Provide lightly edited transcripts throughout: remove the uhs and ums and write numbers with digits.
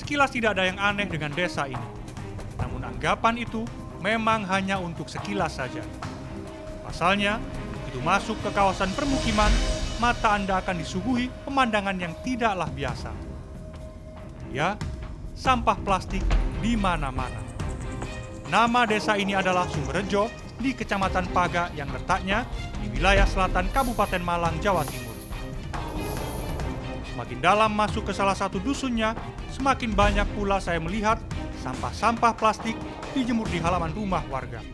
Sekilas tidak ada yang aneh dengan desa ini. Namun anggapan itu memang hanya untuk sekilas saja. Pasalnya, begitu masuk ke kawasan permukiman, mata Anda akan disuguhi pemandangan yang tidaklah biasa. Ya, sampah plastik di mana-mana. Nama desa ini adalah Sumberjo di Kecamatan Paga yang letaknya di wilayah selatan Kabupaten Malang, Jawa Timur. Semakin dalam masuk ke salah satu dusunnya, semakin banyak pula saya melihat sampah-sampah plastik dijemur di halaman rumah warga.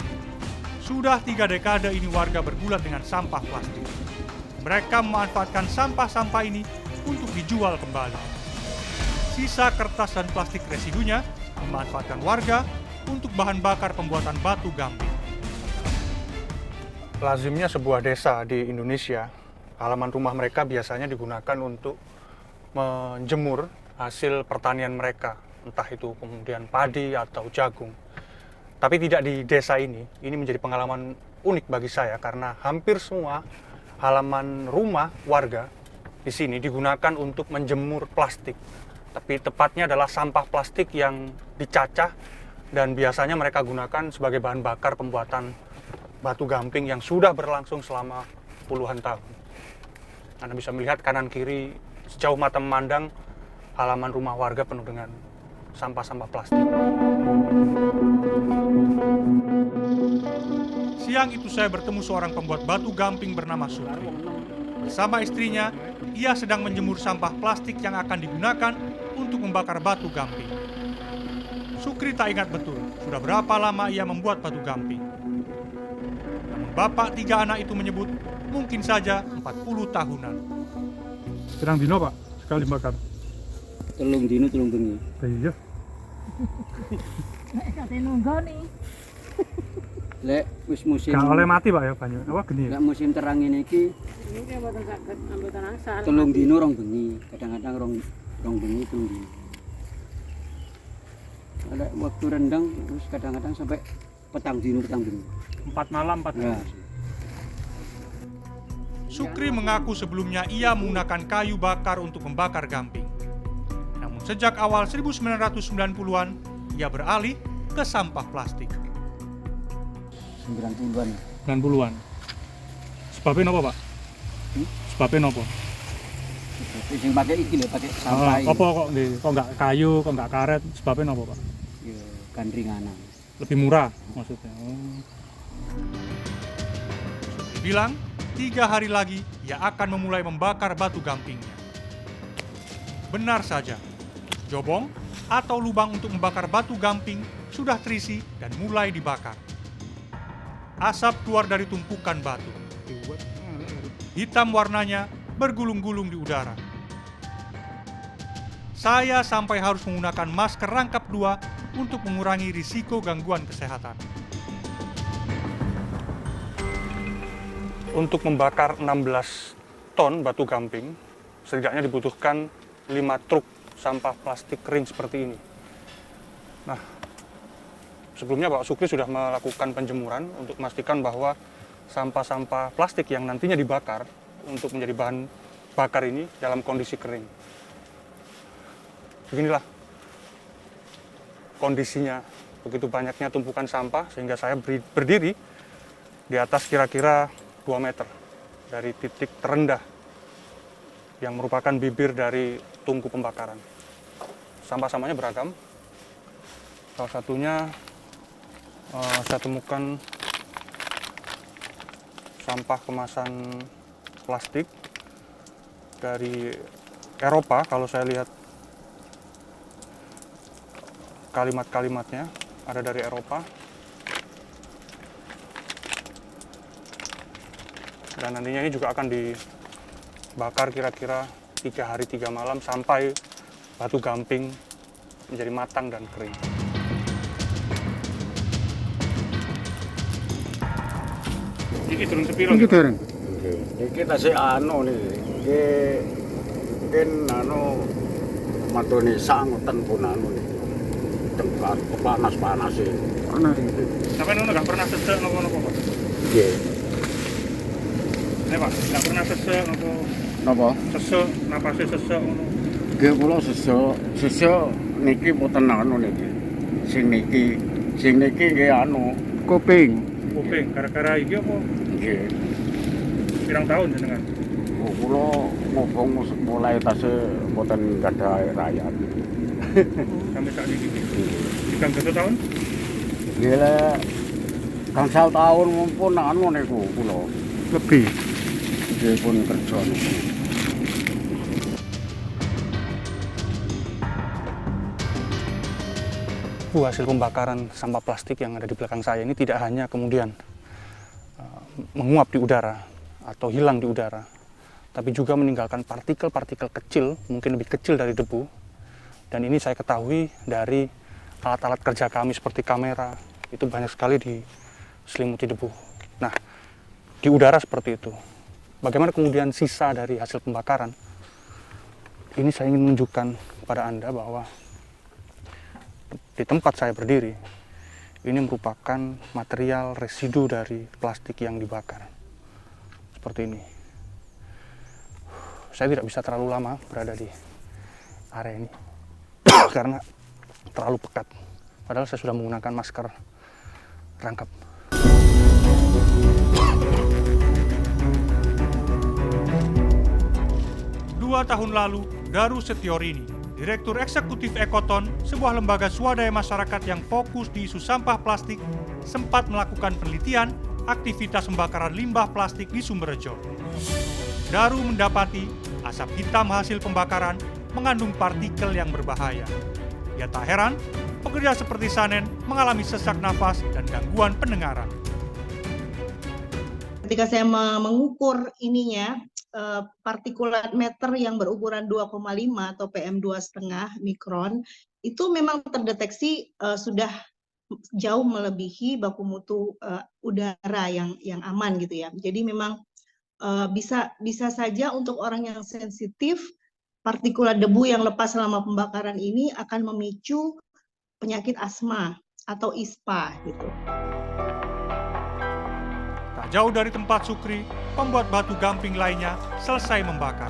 Sudah 3 dekade ini warga bergulat dengan sampah plastik. Mereka memanfaatkan sampah-sampah ini untuk dijual kembali. Sisa kertas dan plastik residunya dimanfaatkan warga untuk bahan bakar pembuatan batu gamping. Lazimnya sebuah desa di Indonesia, halaman rumah mereka biasanya digunakan untuk menjemur hasil pertanian mereka, entah itu kemudian padi atau jagung. Tapi tidak di desa ini menjadi pengalaman unik bagi saya karena hampir semua halaman rumah warga di sini digunakan untuk menjemur plastik. Tapi tepatnya adalah sampah plastik yang dicacah dan biasanya mereka gunakan sebagai bahan bakar pembuatan batu gamping yang sudah berlangsung selama puluhan tahun. Anda bisa melihat kanan kiri sejauh mata memandang halaman rumah warga penuh dengan sampah-sampah plastik. Siang itu saya bertemu seorang pembuat batu gamping bernama Sukri. Bersama istrinya, ia sedang menjemur sampah plastik yang akan digunakan untuk membakar batu gamping. Sukri tak ingat betul sudah berapa lama ia membuat batu gamping. Namun bapak 3 anak itu menyebut mungkin saja 40 tahunan. Pirang dino Pak sekali bakar? 3 dino 3 bengi. Iya. Nek kate nunggoni. Lek wis musim. Gak oleh mati Pak ya banyak. Apa geni ya? Lek musim terang ini iki Ini mboten saged mboten angsal. 3 dino 2 bengi, kadang-kadang rong bengi 3 dino. Ada waktu rendang terus kadang-kadang sampai petang dino 4 malam 4 ya. Sukri mengaku sebelumnya ia menggunakan kayu bakar untuk membakar gamping. Namun sejak awal 1990-an, ia beralih ke sampah plastik. 90-an. 90-an. Sebabnya apa Pak? Sebabnya apa? Sing pakai iki lho, pakai sampah. Apa kok nggih? Kok enggak kayu, kok enggak karet? Sebabnya apa Pak? Ya gandringanan. Lebih murah maksudnya. Sukri bilang, 3 hari lagi ia akan memulai membakar batu gampingnya. Benar saja, jobong atau lubang untuk membakar batu gamping sudah terisi dan mulai dibakar. Asap keluar dari tumpukan batu. Hitam warnanya bergulung-gulung di udara. Saya sampai harus menggunakan masker rangkap 2 untuk mengurangi risiko gangguan kesehatan. Untuk membakar 16 ton batu gamping, setidaknya dibutuhkan 5 truk sampah plastik kering seperti ini. Nah, sebelumnya Pak Sukri sudah melakukan penjemuran untuk memastikan bahwa sampah-sampah plastik yang nantinya dibakar untuk menjadi bahan bakar ini dalam kondisi kering. Beginilah kondisinya, begitu banyaknya tumpukan sampah sehingga saya berdiri di atas kira-kira 2 meter dari titik terendah yang merupakan bibir dari tungku pembakaran. Sampah-sampahnya beragam. Salah satunya saya temukan sampah kemasan plastik dari Eropa. Kalau saya lihat kalimat-kalimatnya ada dari Eropa. Dan nantinya ini juga akan dibakar kira-kira 3 hari 3 malam sampai batu gamping menjadi matang dan kering. Iki turun sepiro? Iki dereng. Iki tasih anu nih, iki mungkin anu matone sangoten pun anu nih. Tengkar panas-panas sih. Panas. Sampai ngono gak pernah sesek nopo-nopo, Pak? Nggih. Nek Pak, gak pernah sesek nopo? Napa? Sesek, napasnya sesek ngono. Nggih kula sesuk niki mboten anu niki. Sing niki nggih anu Kuping. Kuping, gara-gara iki apa? nggih. Pirang tahun jenengan? Oh, kula ngobong mulai tasih mboten gadah rakyat. Sampai saat ini. Tigang 1 tahun? Nggih lek gangsal tahun mumpun anu niku kula. Lebih. Nggih pun kerja niku. Hasil pembakaran sampah plastik yang ada di belakang saya ini tidak hanya kemudian menguap di udara atau hilang di udara, tapi juga meninggalkan partikel-partikel kecil, mungkin lebih kecil dari debu. Dan ini saya ketahui dari alat-alat kerja kami seperti kamera, itu banyak sekali diselimuti debu. Nah, di udara seperti itu. Bagaimana kemudian sisa dari hasil pembakaran? Ini saya ingin menunjukkan kepada Anda bahwa di tempat saya berdiri, ini merupakan material residu dari plastik yang dibakar. Seperti ini. Saya tidak bisa terlalu lama berada di area ini karena terlalu pekat. Padahal saya sudah menggunakan masker rangkap. 2 tahun lalu, Daru Setiorini, Direktur Eksekutif Ekoton, sebuah lembaga swadaya masyarakat yang fokus di isu sampah plastik, sempat melakukan penelitian aktivitas pembakaran limbah plastik di Sumberjo. Daru mendapati asap hitam hasil pembakaran mengandung partikel yang berbahaya. Ya tak heran, pekerja seperti Sanen mengalami sesak nafas dan gangguan pendengaran. Ketika saya mengukur ininya, partikulat meter yang berukuran 2,5 atau PM2,5 mikron, itu memang terdeteksi sudah jauh melebihi baku mutu udara yang aman gitu ya. Jadi memang bisa saja untuk orang yang sensitif, partikulat debu yang lepas selama pembakaran ini akan memicu penyakit asma atau ISPA gitu. Tak jauh dari tempat Sukri, pembuat batu gamping lainnya selesai membakar.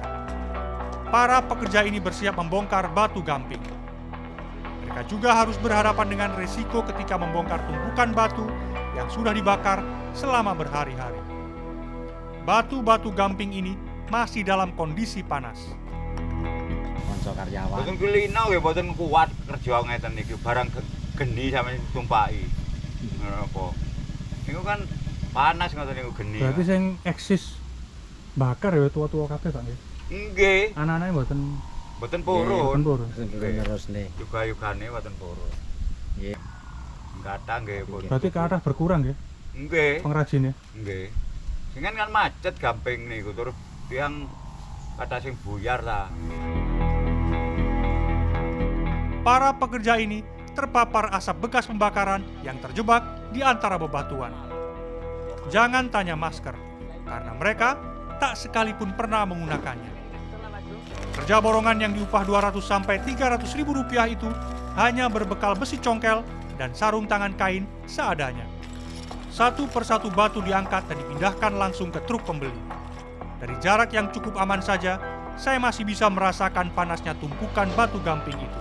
Para pekerja ini bersiap membongkar batu gamping. Mereka juga harus berhadapan dengan risiko ketika membongkar tumpukan batu yang sudah dibakar selama berhari-hari. Batu-batu gamping ini masih dalam kondisi panas. Konco karyawan. Boten kulino nggih boten kuat kerja ngeten iki barang geni sampe tumpaki. Ngono. Niku kan panas ngoten niku geni. Berarti sing eksis bakar ya tua-tua kabeh Pak nggih. Nggih, Anak-anake mboten boten purun. purun. Terus nih. Yuga-yugane boten purun. Nggih. Kata nggih boten. Berarti ke arah berkurang nggih Nggih. pengrajinnya. Nggih. Sing kan macet gamping niku terus tiyang kata sing buyar ta. Para pekerja ini terpapar asap bekas pembakaran yang terjebak di antara bebatuan. Jangan tanya masker, karena mereka tak sekalipun pernah menggunakannya. Kerja borongan yang diupah 200 sampai 300 ribu rupiah itu hanya berbekal besi congkel dan sarung tangan kain seadanya. Satu persatu batu diangkat dan dipindahkan langsung ke truk pembeli. Dari jarak yang cukup aman saja, saya masih bisa merasakan panasnya tumpukan batu gamping itu.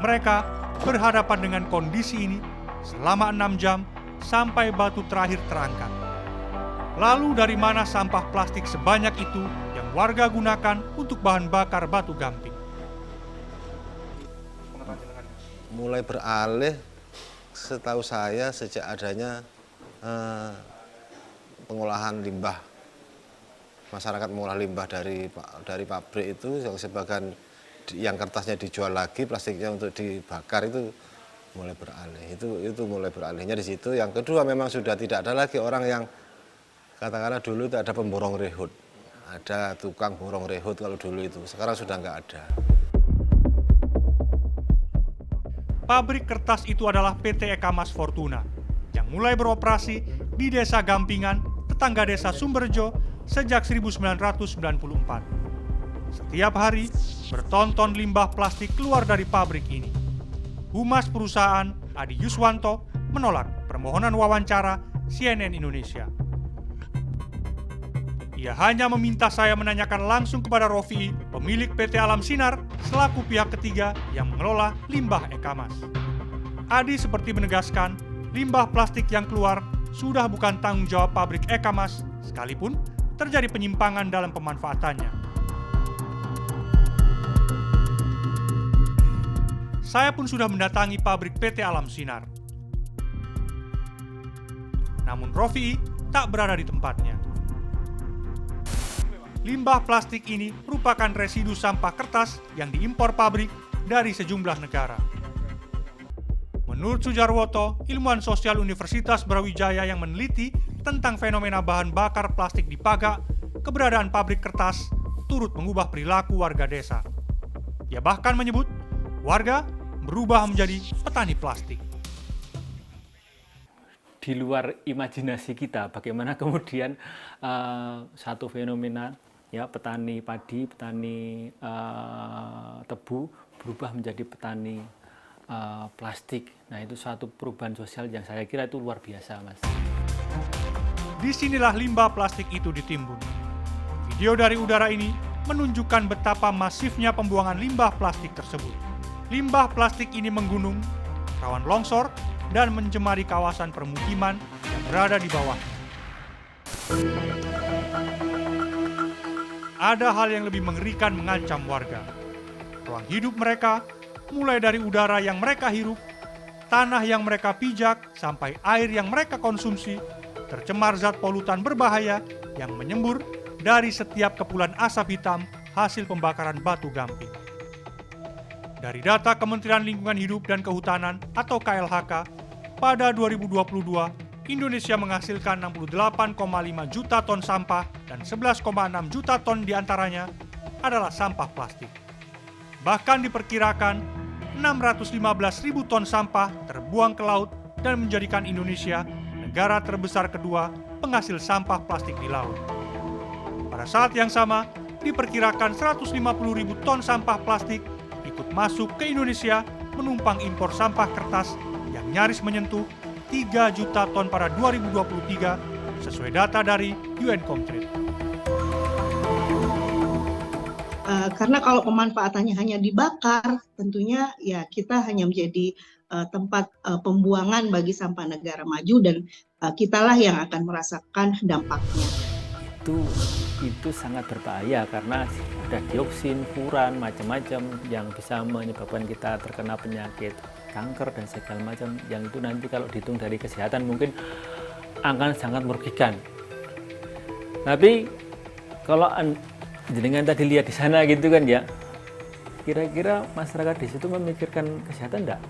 Mereka berhadapan dengan kondisi ini selama 6 jam sampai batu terakhir terangkat. Lalu dari mana sampah plastik sebanyak itu yang warga gunakan untuk bahan bakar batu gamping? Mulai beralih setahu saya sejak adanya pengolahan limbah. Masyarakat mengolah limbah dari pabrik itu yang sebagian yang kertasnya dijual lagi, plastiknya untuk dibakar itu mulai beralih. Itu mulai beralihnya di situ. Yang kedua memang sudah tidak ada lagi orang yang katakanlah dulu itu ada pemborong rehut. Ada tukang borong rehut kalau dulu itu. Sekarang sudah nggak ada. Pabrik kertas itu adalah PT Eka Mas Fortuna yang mulai beroperasi di Desa Gampingan, tetangga Desa Sumberjo sejak 1994. Setiap hari, bertonton limbah plastik keluar dari pabrik ini. Humas perusahaan, Adi Yuswanto, menolak permohonan wawancara CNN Indonesia. Ia hanya meminta saya menanyakan langsung kepada Rofi, pemilik PT Alam Sinar, selaku pihak ketiga yang mengelola limbah Ekamas. Adi seperti menegaskan, limbah plastik yang keluar sudah bukan tanggung jawab pabrik Ekamas, sekalipun terjadi penyimpangan dalam pemanfaatannya. Saya pun sudah mendatangi pabrik PT Alam Sinar. Namun Rofi tak berada di tempatnya. Limbah plastik ini merupakan residu sampah kertas yang diimpor pabrik dari sejumlah negara. Menurut Sujarwoto, ilmuwan sosial Universitas Brawijaya yang meneliti tentang fenomena bahan bakar plastik di Paga, keberadaan pabrik kertas turut mengubah perilaku warga desa. Ia bahkan menyebut warga berubah menjadi petani plastik. Di luar imajinasi kita, bagaimana kemudian satu fenomena ya petani padi, petani tebu berubah menjadi petani plastik. Nah, itu suatu perubahan sosial yang saya kira itu luar biasa, Mas. Disinilah limbah plastik itu ditimbun. Video dari udara ini menunjukkan betapa masifnya pembuangan limbah plastik tersebut. Limbah plastik ini menggunung, rawan longsor, dan mencemari kawasan permukiman yang berada di bawahnya. Ada hal yang lebih mengerikan mengancam warga. Ruang hidup mereka, mulai dari udara yang mereka hirup, tanah yang mereka pijak, sampai air yang mereka konsumsi, tercemar zat polutan berbahaya yang menyembur dari setiap kepulan asap hitam hasil pembakaran batu gamping. Dari data Kementerian Lingkungan Hidup dan Kehutanan atau KLHK, pada 2022, Indonesia menghasilkan 68,5 juta ton sampah dan 11,6 juta ton diantaranya adalah sampah plastik. Bahkan diperkirakan 615.000 ton sampah terbuang ke laut dan menjadikan Indonesia negara terbesar kedua penghasil sampah plastik di laut. Pada saat yang sama, diperkirakan 150.000 ton sampah plastik ikut masuk ke Indonesia menumpang impor sampah kertas yang nyaris menyentuh 3 juta ton pada 2023 sesuai data dari UN Comtrade. Karena kalau pemanfaatannya hanya dibakar, tentunya ya kita hanya menjadi tempat pembuangan bagi sampah negara maju dan kitalah yang akan merasakan dampaknya. Itu sangat berbahaya karena ada dioksin, furan, macam-macam yang bisa menyebabkan kita terkena penyakit kanker dan segala macam, yang itu nanti kalau dihitung dari kesehatan mungkin akan sangat merugikan. Tapi kalau jenengan tadi lihat di sana gitu kan ya, kira-kira masyarakat di situ memikirkan kesehatan enggak?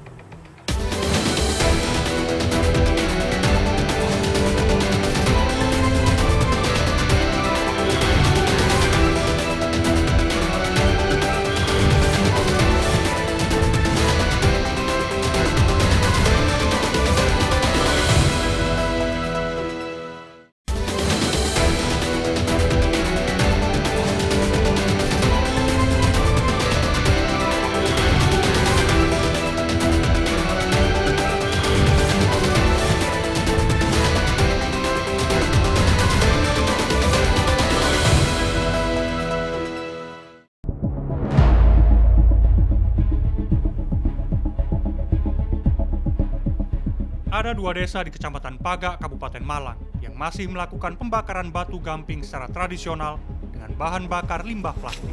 Ada 2 desa di Kecamatan Paga, Kabupaten Malang yang masih melakukan pembakaran batu gamping secara tradisional dengan bahan bakar limbah plastik.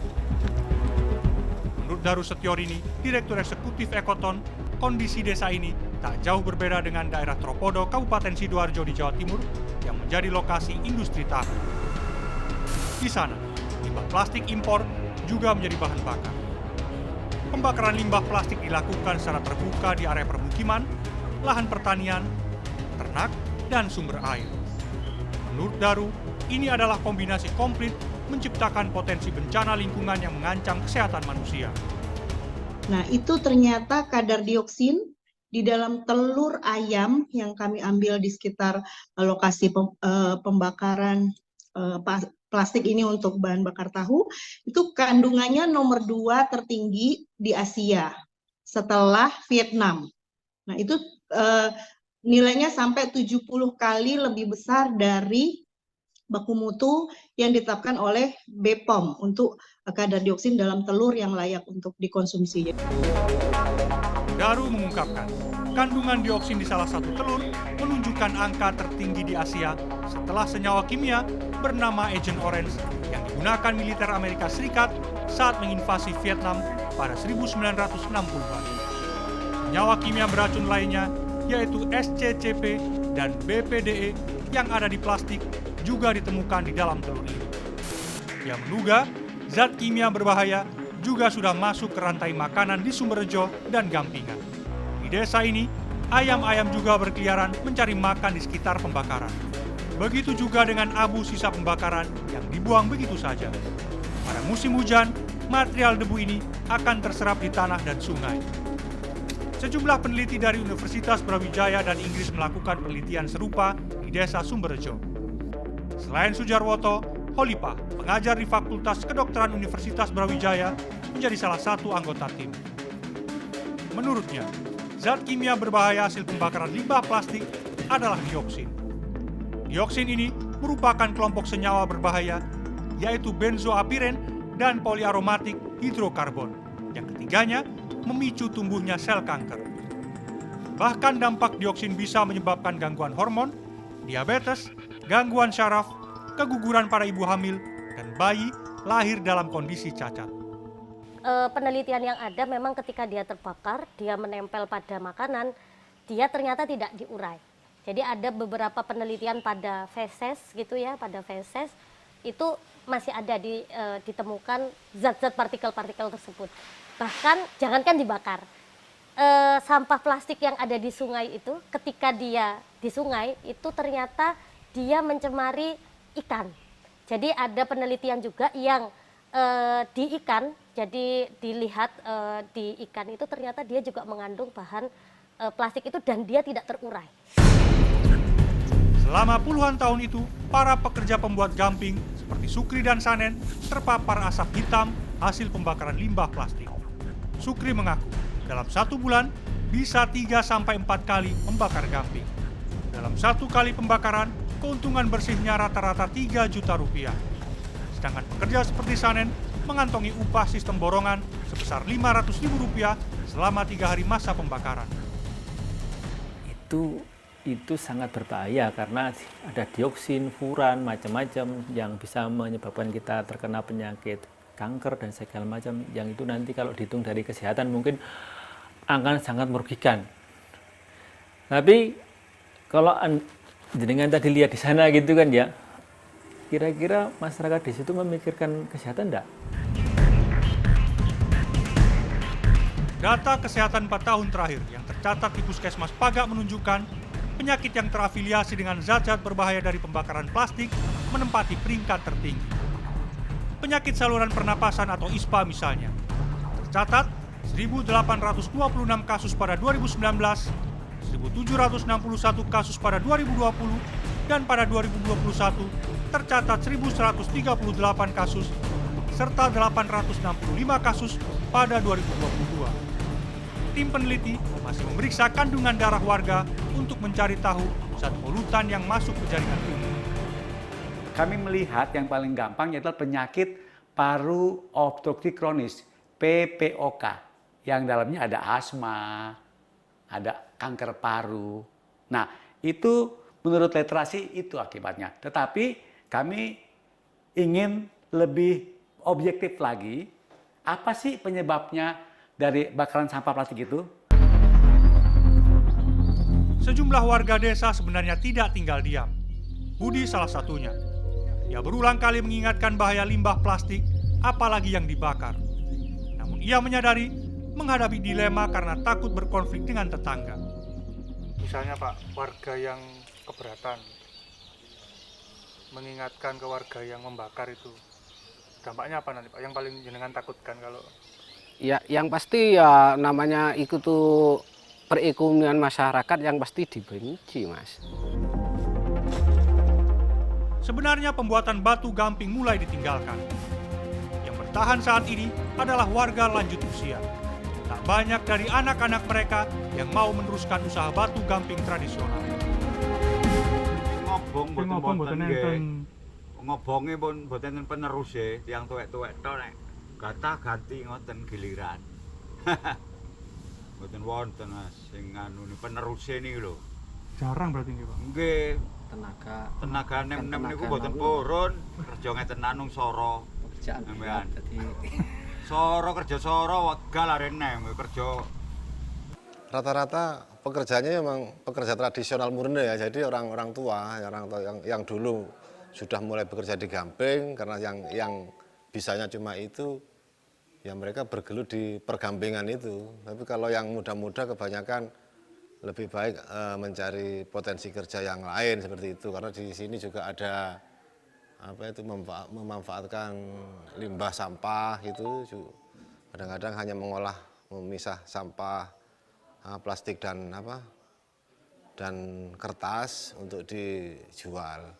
Menurut Daru Setiorini, Direktur Eksekutif Ekoton, kondisi desa ini tak jauh berbeda dengan daerah Tropodo, Kabupaten Sidoarjo di Jawa Timur yang menjadi lokasi industri tahu. Di sana, limbah plastik impor juga menjadi bahan bakar. Pembakaran limbah plastik dilakukan secara terbuka di area permukiman, lahan pertanian, ternak, dan sumber air. Menurut Daru, ini adalah kombinasi komplit menciptakan potensi bencana lingkungan yang mengancam kesehatan manusia. Nah, itu ternyata kadar dioksin di dalam telur ayam yang kami ambil di sekitar lokasi pembakaran plastik ini untuk bahan bakar tahu, itu kandungannya nomor 2 tertinggi di Asia setelah Vietnam. Nah, itu nilainya sampai 70 kali lebih besar dari baku mutu yang ditetapkan oleh BPOM untuk kadar dioksin dalam telur yang layak untuk dikonsumsi. Daru mengungkapkan, kandungan dioksin di salah satu telur menunjukkan angka tertinggi di Asia setelah senyawa kimia bernama Agent Orange yang digunakan militer Amerika Serikat saat menginvasi Vietnam pada 1960-an. Senyawa kimia beracun lainnya yaitu SCCP dan BPDE yang ada di plastik juga ditemukan di dalam telur ini. Ia menduga zat kimia berbahaya juga sudah masuk ke rantai makanan di Sumberjo dan Gampingan. Di desa ini, ayam-ayam juga berkeliaran mencari makan di sekitar pembakaran. Begitu juga dengan abu sisa pembakaran yang dibuang begitu saja. Pada musim hujan, material debu ini akan terserap di tanah dan sungai. Sejumlah peneliti dari Universitas Brawijaya dan Inggris melakukan penelitian serupa di desa Sumberjo. Selain Sujarwoto, Holipa, pengajar di Fakultas Kedokteran Universitas Brawijaya, menjadi salah satu anggota tim. Menurutnya, zat kimia berbahaya hasil pembakaran limbah plastik adalah dioksin. Dioksin ini merupakan kelompok senyawa berbahaya, yaitu benzoapiren dan poliaromatik hidrokarbon, yang ketiganya memicu tumbuhnya sel kanker. Bahkan dampak dioksin bisa menyebabkan gangguan hormon, diabetes, gangguan syaraf, keguguran pada ibu hamil, dan bayi lahir dalam kondisi cacat. Penelitian yang ada memang ketika dia terbakar, dia menempel pada makanan, dia ternyata tidak diurai. Jadi ada beberapa penelitian pada feses gitu ya, pada feses itu masih ada ditemukan zat-zat partikel-partikel tersebut. Bahkan jangankan dibakar, sampah plastik yang ada di sungai itu ketika dia di sungai itu ternyata dia mencemari ikan. Jadi ada penelitian juga yang di ikan, jadi dilihat di ikan itu ternyata dia juga mengandung bahan plastik itu dan dia tidak terurai. Selama puluhan tahun itu, para pekerja pembuat gamping seperti Sukri dan Sanen terpapar asap hitam hasil pembakaran limbah plastik. Sukri mengaku dalam 1 bulan bisa 3-4 kali membakar gamping. Dalam 1 kali pembakaran, keuntungan bersihnya rata-rata 3 juta rupiah. Sedangkan pekerja seperti Sanen mengantongi upah sistem borongan sebesar 500.000 rupiah selama 3 hari masa pembakaran. Itu sangat berbahaya karena ada dioksin, furan, macam-macam yang bisa menyebabkan kita terkena penyakit kanker dan segala macam, yang itu nanti kalau dihitung dari kesehatan mungkin akan sangat merugikan. Tapi kalau jenengan tadi lihat di sana gitu kan ya, kira-kira masyarakat di situ memikirkan kesehatan enggak? Data kesehatan 4 tahun terakhir yang tercatat di Puskesmas Pagak menunjukkan penyakit yang terafiliasi dengan zat-zat berbahaya dari pembakaran plastik menempati peringkat tertinggi. Penyakit saluran pernapasan atau ISPA misalnya, tercatat 1.826 kasus pada 2019, 1.761 kasus pada 2020, dan pada 2021 tercatat 1.138 kasus, serta 865 kasus pada 2022. Tim peneliti masih memeriksa kandungan darah warga untuk mencari tahu zat polutan yang masuk ke jaringan tubuh. Kami melihat yang paling gampang adalah penyakit paru obstruktif kronis, PPOK, yang dalamnya ada asma, ada kanker paru. Nah, itu menurut literasi itu akibatnya. Tetapi kami ingin lebih objektif lagi, apa sih penyebabnya dari bakaran sampah plastik itu? Sejumlah warga desa sebenarnya tidak tinggal diam. Budi salah satunya. Ia berulang kali mengingatkan bahaya limbah plastik, apalagi yang dibakar. Namun ia menyadari menghadapi dilema karena takut berkonflik dengan tetangga. Misalnya Pak, warga yang keberatan mengingatkan ke warga yang membakar itu, dampaknya apa nanti Pak? Yang paling jenengan takutkan kalau... Ya, yang pasti ya namanya itu tuh perekonomian masyarakat yang pasti dibenci, Mas. Sebenarnya pembuatan batu gamping mulai ditinggalkan. Yang bertahan saat ini adalah warga lanjut usia. Tak banyak dari anak-anak mereka yang mau meneruskan usaha batu gamping tradisional. Ngobong boten enten ngobonge pun boten peneruse, tiyang tuwek-tuwek tok nek gatah ganti ngoten giliran. Boten wonten Mas sing anu peneruse niki lho. Jarang berarti nggih, Pak. Nggih. Tenaga nem niku boten purun, kerja ngeten nang soro. Pekerjaan dadi Soro kerja soro wegah lare nem kerja. Rata-rata pekerjaannya memang pekerja tradisional murni ya, jadi orang-orang tua yang dulu sudah mulai bekerja di Gamping karena yang bisanya cuma itu, ya mereka bergelut di pergampingan itu. Tapi kalau yang muda-muda kebanyakan lebih baik mencari potensi kerja yang lain seperti itu, karena di sini juga ada memanfaatkan limbah sampah gitu. Kadang-kadang hanya memisah sampah plastik dan kertas untuk dijual.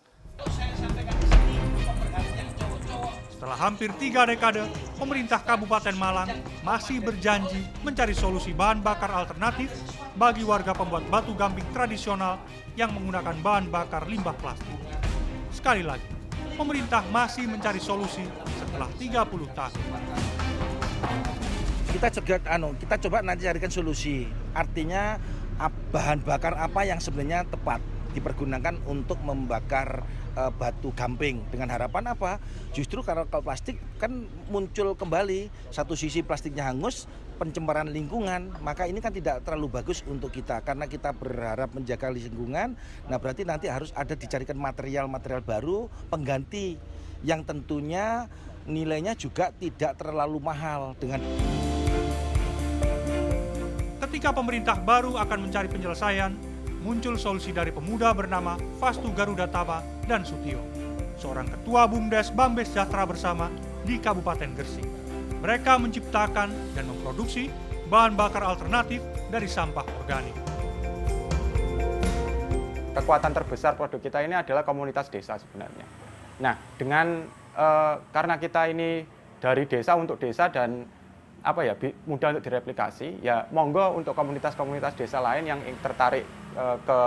Setelah hampir 3 dekade, pemerintah Kabupaten Malang masih berjanji mencari solusi bahan bakar alternatif bagi warga pembuat batu gamping tradisional yang menggunakan bahan bakar limbah plastik. Sekali lagi, pemerintah masih mencari solusi setelah 30 tahun. Kita coba nanti carikan solusi. Artinya bahan bakar apa yang sebenarnya tepat dipergunakan untuk membakar batu gamping, dengan harapan apa? Justru kalau plastik kan muncul kembali, satu sisi plastiknya hangus, pencemaran lingkungan, maka ini kan tidak terlalu bagus untuk kita karena kita berharap menjaga lingkungan. Nah, berarti nanti harus ada dicarikan material-material baru pengganti yang tentunya nilainya juga tidak terlalu mahal dengan. Ketika pemerintah baru akan mencari penyelesaian, muncul solusi dari pemuda bernama Fastu Garuda Tama dan Sutio, seorang ketua BUMDes Bambes Sejahtera Bersama di Kabupaten Gresik. Mereka menciptakan dan memproduksi bahan bakar alternatif dari sampah organik. Kekuatan terbesar produk kita ini adalah komunitas desa sebenarnya. Nah, dengan karena kita ini dari desa untuk desa dan mudah untuk direplikasi, ya monggo untuk komunitas-komunitas desa lain yang tertarik ke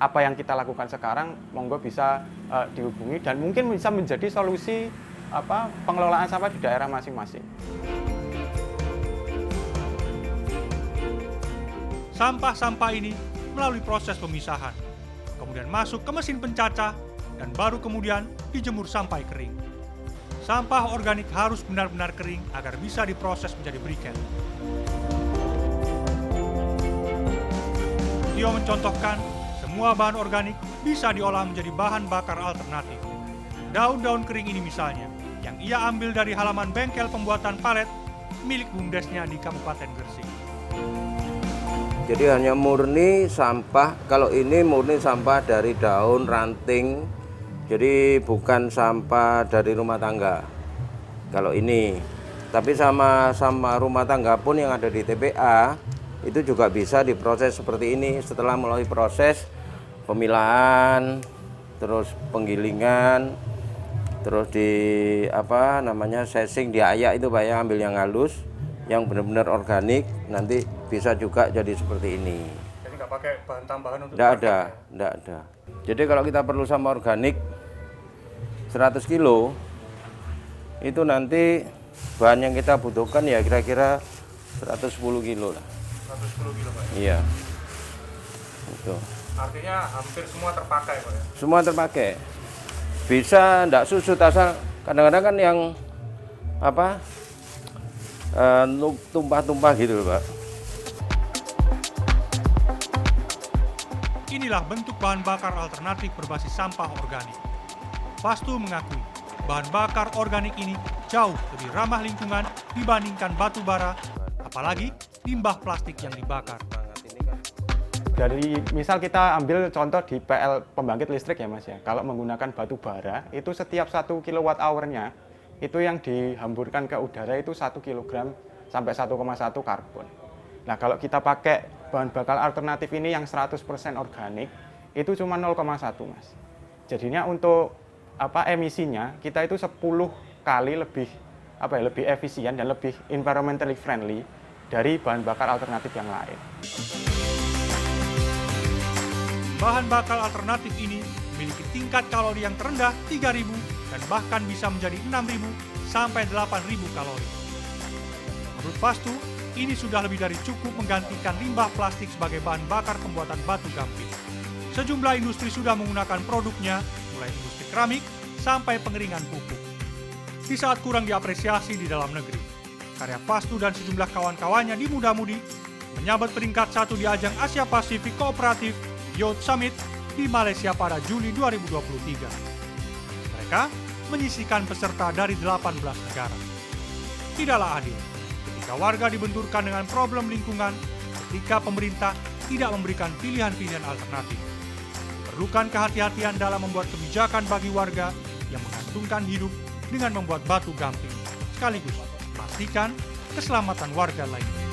apa yang kita lakukan sekarang, monggo bisa dihubungi dan mungkin bisa menjadi solusi pengelolaan sampah di daerah masing-masing. Sampah-sampah ini melalui proses pemisahan, kemudian masuk ke mesin pencacah dan baru kemudian dijemur sampai kering. Sampah organik harus benar-benar kering agar bisa diproses menjadi briket. Tio mencontohkan, semua bahan organik bisa diolah menjadi bahan bakar alternatif. Daun-daun kering ini misalnya, yang ia ambil dari halaman bengkel pembuatan palet milik BUMDesnya di Kabupaten Gresik. Jadi hanya murni sampah, kalau ini murni sampah dari daun, ranting, jadi bukan sampah dari rumah tangga. Kalau ini, tapi sama rumah tangga pun yang ada di TPA, itu juga bisa diproses seperti ini setelah melalui proses pemilahan, terus penggilingan, terus sesing, diayak itu Pak ya, ambil yang halus, yang benar-benar organik, nanti bisa juga jadi seperti ini. Jadi nggak pakai bahan tambahan untuk? Nggak ada. Jadi kalau kita perlu sampah organik 100 kilo, itu nanti bahan yang kita butuhkan ya kira-kira 110 kilo lah. 110 kilo Pak? Iya. Itu. Artinya hampir semua terpakai Pak ya? Semua terpakai. Bisa enggak susut, asal kadang-kadang kan yang tumpah-tumpah gitu Pak. Inilah bentuk bahan bakar alternatif berbasis sampah organik. Fastu mengakui bahan bakar organik ini jauh lebih ramah lingkungan dibandingkan batu bara, apalagi limbah plastik yang dibakar. Dari misal kita ambil contoh di PL pembangkit listrik ya Mas ya, kalau menggunakan batu bara itu setiap 1 kWh-nya itu yang dihamburkan ke udara itu 1 kg sampai 1,1 karbon. Nah kalau kita pakai bahan bakar alternatif ini yang 100% organik itu cuma 0,1 Mas. Jadinya untuk emisinya kita itu 10 kali lebih efisien dan lebih environmentally friendly dari bahan bakar alternatif yang lain. Bahan bakar alternatif ini memiliki tingkat kalori yang terendah 3.000 dan bahkan bisa menjadi 6.000 sampai 8.000 kalori. Menurut Fastu, ini sudah lebih dari cukup menggantikan limbah plastik sebagai bahan bakar pembuatan batu gamping. Sejumlah industri sudah menggunakan produknya, mulai industri keramik sampai pengeringan pupuk. Di saat kurang diapresiasi di dalam negeri, karya Fastu dan sejumlah kawan-kawannya di Muda Mudi menyabet peringkat 1 di ajang Asia Pasifik Kooperatif Youth Summit di Malaysia pada Juli 2023. Mereka menyisihkan peserta dari 18 negara. Tidaklah adil ketika warga dibenturkan dengan problem lingkungan ketika pemerintah tidak memberikan pilihan-pilihan alternatif. Diperlukan kehati-hatian dalam membuat kebijakan bagi warga yang menggantungkan hidup dengan membuat batu gamping, sekaligus memastikan keselamatan warga lainnya.